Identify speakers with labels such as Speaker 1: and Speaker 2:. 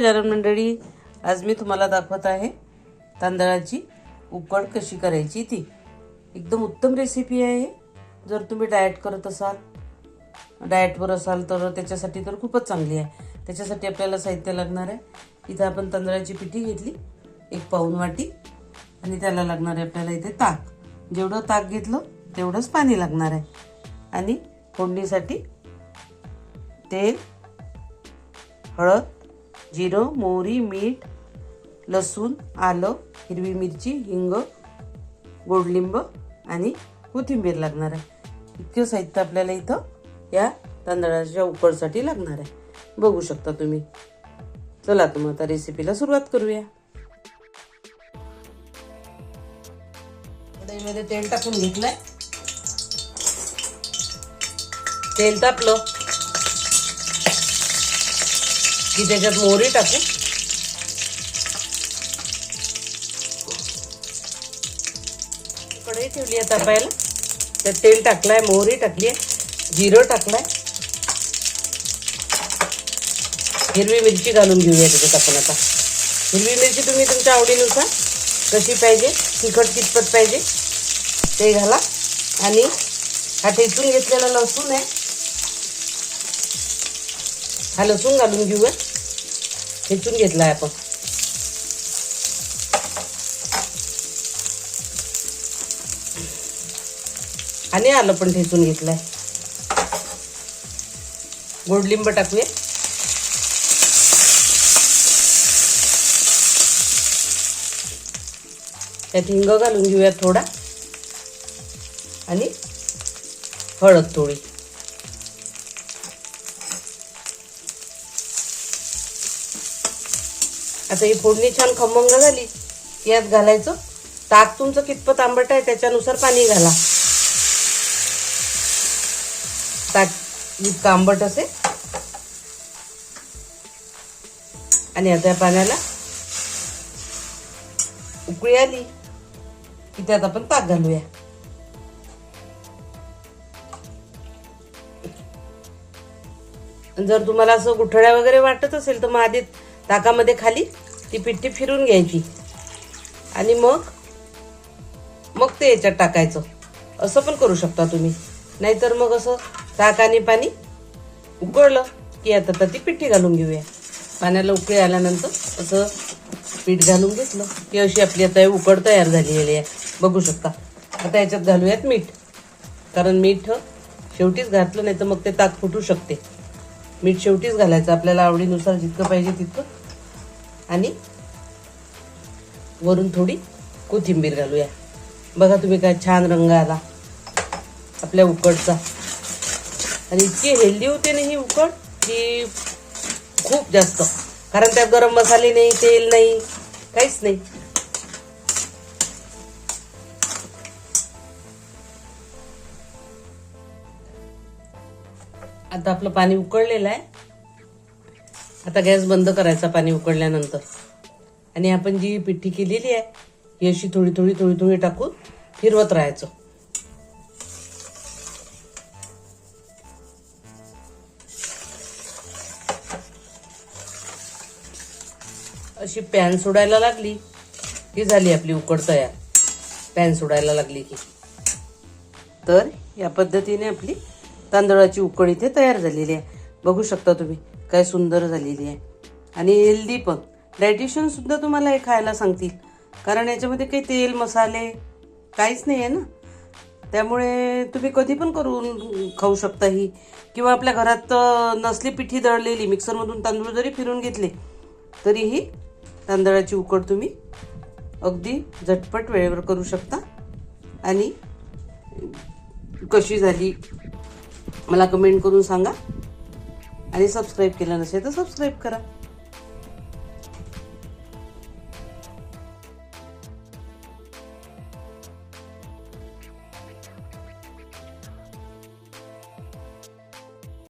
Speaker 1: नमस्कार मंडळी, आज मी तुम्हाला दाखवत आहे तांदळाची उकड कशी करायची ती एकदम उत्तम रेसिपी आहे। जर तुम्ही डाएट करत असाल, डाएटवर असाल तर त्याच्यासाठी तर खूपच चांगली आहे। त्याच्यासाठी आपल्याला साहित्य लागणार आहे। इथे आपण तांदळाची पिठी घेतली 1 पाऊण वाटी आणि त्याला लागणार आहे आपल्याला इथे ताक। जेवढं ताक घेतलं तेवढंच पाणी लागणार आहे। आणि फोडणीसाठी तेल, हळद, जिरं, मोहरी, मीठ, लसूण, आलं, हिरवी मिरची, हिंग, गोडलिंब आणि कोथिंबीर लागणार आहे। इतकं साहित्य आपल्याला इथं या तांदळाच्या उकडसाठी लागणार आहे। बघू शकता तुम्ही। चला तर मग आता रेसिपीला सुरुवात करूया। कढईमध्ये तेल टाकून घेतलंय। तेल तापलं की त्याच्यात मोहरी टाकू। कढई ठेवली आहे तापायला। त्यात तेल टाकलाय, मोहरी टाकली आहे, जिरं टाकलाय, हिरवी मिरची घालून घेऊया त्याच्यात आपण आता। हिरवी मिरची तुम्ही तुमच्या आवडीनुसार कशी पाहिजे, तिखट कितपत पाहिजे ते घाला। आणि हा ठेचून घेतलेला लसूण आहे, हा लसूण घालून घेऊया। ठेचून घेतलाय आपण। आणि आलं पण ठेचून घेतलंय। गोडलिंब टाकूया। त्यात हिंग घालून घेऊया थोडा आणि हळद थोडी। आता ही फोडणी छान खमंग झाली, यात घालायचं ताक। तुमचं कितपत आंबट आहे त्याच्यानुसार पाणी घाला। ताक जितकं आंबट असेल। आणि आता पाण्याला उकळी आली की त्यात आपण ताक घालूया। जर तुम्हाला असं गुठळ्या वगैरे वाटत असेल तर मग आधी ताकामध्ये खाली ती पिठी फिरून घ्यायची आणि मग ते याच्यात टाकायचं। असं पण करू शकता तुम्ही। नाहीतर मग असं ताक आणि पाणी उकळलं की आता ती पिठी घालून घेऊया। पाण्याला उकळी आल्यानंतर असं पीठ घालून घेतलं की अशी आपली आता उकड तयार झालेली आहे। बघू शकता। आता याच्यात घालूयात मीठ, कारण मीठ शेवटीच घातलं नाही तर मग ते ताक फुटू शकते। मीठ शेवटीच घालायचं आपल्याला आवडीनुसार जितकं पाहिजे तितकं। आणि वरून थोडी कोथिंबीर घालूया। बघा तुम्ही काय छान रंग आला आपल्या उकडचा। आणि इतकी हेल्दी होते ना ही उकड की खूप जास्त, कारण त्यात गरम मसाले नाही, तेल नाही, काहीच नाही। आता आपलं पाणी उकळलेलं आहे। आता गॅस बंद करायचा पाणी उकळल्यानंतर। आणि आपण जी पिठी केलेली आहे ही अशी थोडी थोडी थोडी थोडी टाकून फिरवत राहायचं। अशी पॅन सोडायला लागली की झाली आपली उकड तयार। पॅन सोडायला लागली की तर या पद्धतीने आपली तांदळाची उकड इथे तयार झालेली आहे। बघू शकता तुम्ही काय सुंदर झालेली आहे। आणि हेल्दी पण। डायटिशियन सुद्धा तुम्हाला हे खायला सांगतील, कारण याच्यामध्ये काही तेल मसाले काहीच नाही आहे ना। त्यामुळे तुम्ही कधी पण करून खाऊ शकता ही। किंवा आपल्या घरात नसली पिठी दळलेली, मिक्सरमधून तांदूळ जरी फिरून घेतले तरीही तांदळाची उकड तुम्ही अगदी झटपट वेळेवर करू शकता। आणि कशी झाली मला कमेंट करून सांगा। आणि सबस्क्राईब केलं नसेल तर सबस्क्राईब करा।